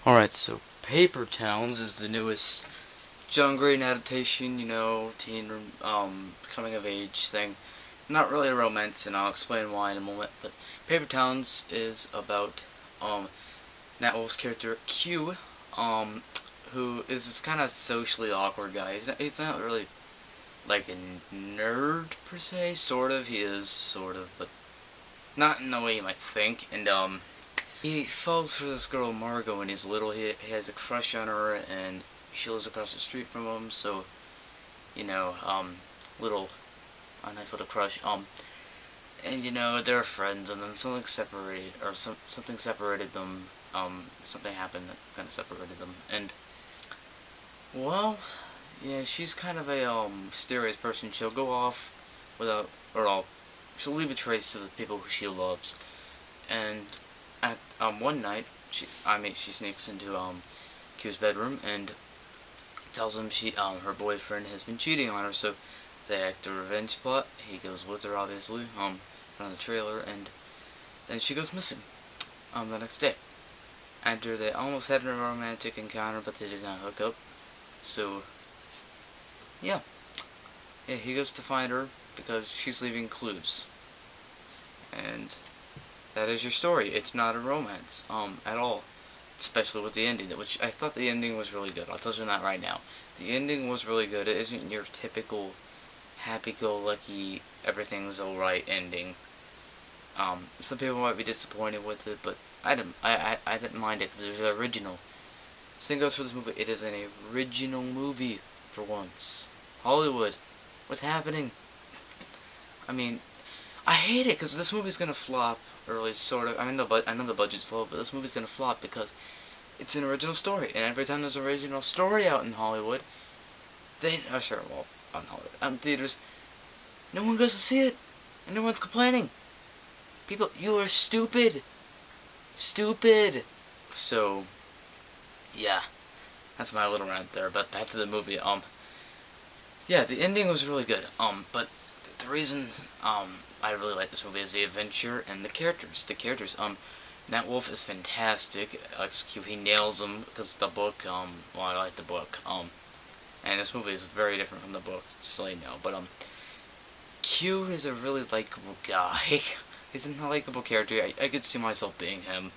Alright, so Paper Towns is the newest John Green adaptation, teen, coming of age thing. Not really a romance, and I'll explain why in a moment, but Paper Towns is about, Nat Wolff's character, Q, who is this kind of socially awkward guy. He's not really, like, a nerd, per se, sort of. He is, sort of, but not in the way you might think, and, he falls for this girl Margot when he's little. He has a crush on her, and she lives across the street from him. So, you know, little a nice little crush. And they're friends, and then something separated, or something separated them. Something happened that kind of separated them, and well, yeah, she's kind of a mysterious person. She'll go off without, she'll leave a trace to the people who she loves, and at one night, she sneaks into Q's bedroom and tells him her boyfriend has been cheating on her. So they act a revenge plot. He goes with her, obviously, from the trailer, and then she goes missing the next day. After they almost had a romantic encounter, but they did not hook up. So yeah, he goes to find her because she's leaving clues, and that is your story. It's not a romance, at all. Especially with the ending, which I thought the ending was really good. I'll tell you that right now. The ending was really good. It isn't your typical happy-go-lucky, everything's alright ending. Some people might be disappointed with it, but I didn't mind it because it was original. Same goes for this movie. It is an original movie for once. Hollywood, what's happening? I mean, I hate it because this movie's gonna flop, or at least sort of. I know the budget's low, but this movie's gonna flop because it's an original story, and every time there's an original story out in Hollywood, theaters, no one goes to see it, and no one's complaining. People, you are stupid, So, yeah, that's my little rant there. But back to the movie. Yeah, the ending was really good. But the reason I really like this movie is the adventure and the characters. Nat Wolff is fantastic. He nails them because the book. I like the book. And this movie is very different from the book, just so you know. But Q is a really likable guy. He's a likable character. I could see myself being him.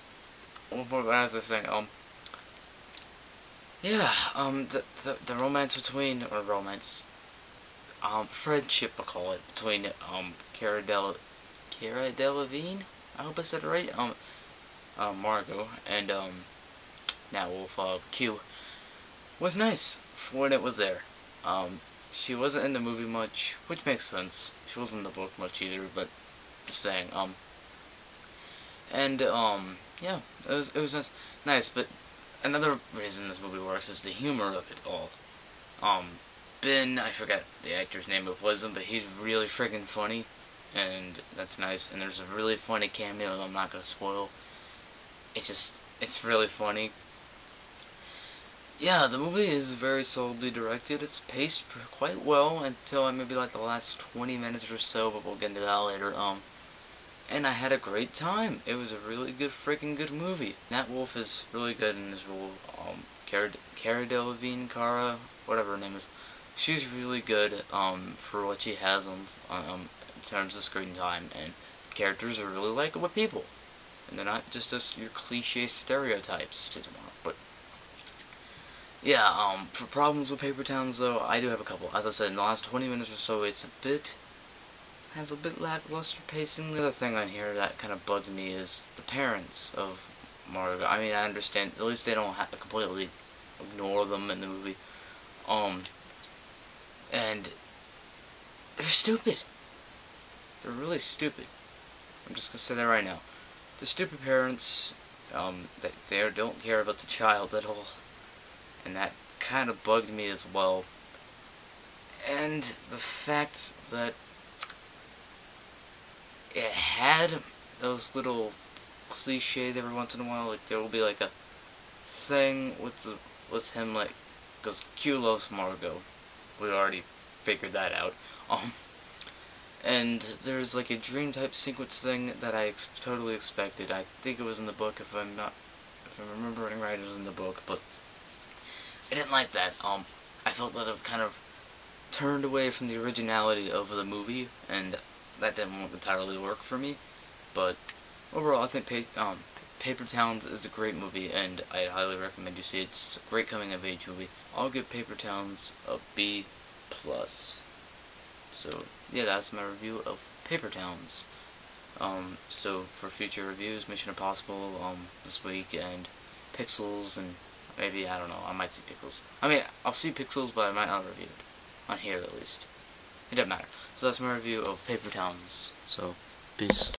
As I was saying, yeah, the romance between, or romance, friendship, I call it, between, Cara Delevingne, I hope I said it right, Margot, and, Nat Wolff, Q, was nice when it was there. She wasn't in the movie much, which makes sense. She wasn't in the book much either, but just saying, and, yeah, it was nice, but another reason this movie works is the humor of it all. Ben, I forgot the actor's name who plays him, but he's really freaking funny, and that's nice. And there's a really funny cameo that I'm not gonna spoil. It's really funny. Yeah, the movie is very solidly directed. It's paced quite well until maybe like the last 20 minutes or so, but we'll get into that later. And I had a great time. It was a really good, freaking good movie. Nat Wolff is really good in his role. Cara Delevingne, whatever her name is. She's really good, for what she has in terms of screen time. And the characters are really likable people. And they're not just your cliche stereotypes. But, yeah, for problems with Paper Towns, though, I do have a couple. As I said, in the last 20 minutes or so, has a bit lackluster pacing. The other thing on here that kind of bugged me is the parents of Margot. I mean, I understand, at least they don't have to completely ignore them in the movie. And they're stupid. They're really stupid. I'm just gonna say that right now. The stupid parents, they don't care about the child at all. And that kind of bugged me as well. And the fact that it had those little cliches every once in a while, like there will be like a thing with him, like, because Q loves Margot. We already figured that out. And there's like a dream type sequence thing that I totally expected. I think it was in the book, if if I'm remembering right, it was in the book, but I didn't like that. I felt that it kind of turned away from the originality of the movie, and that didn't entirely work for me. But overall, I think Paper Towns is a great movie, and I highly recommend you see it. It's a great coming of age movie. I'll give Paper Towns a B+. So yeah, that's my review of Paper Towns. So for future reviews, Mission Impossible this week, and Pixels, and maybe, I don't know, I might see Pixels. I mean, I'll see Pixels, but I might not review it. On here, at least. It doesn't matter. So that's my review of Paper Towns. So, peace.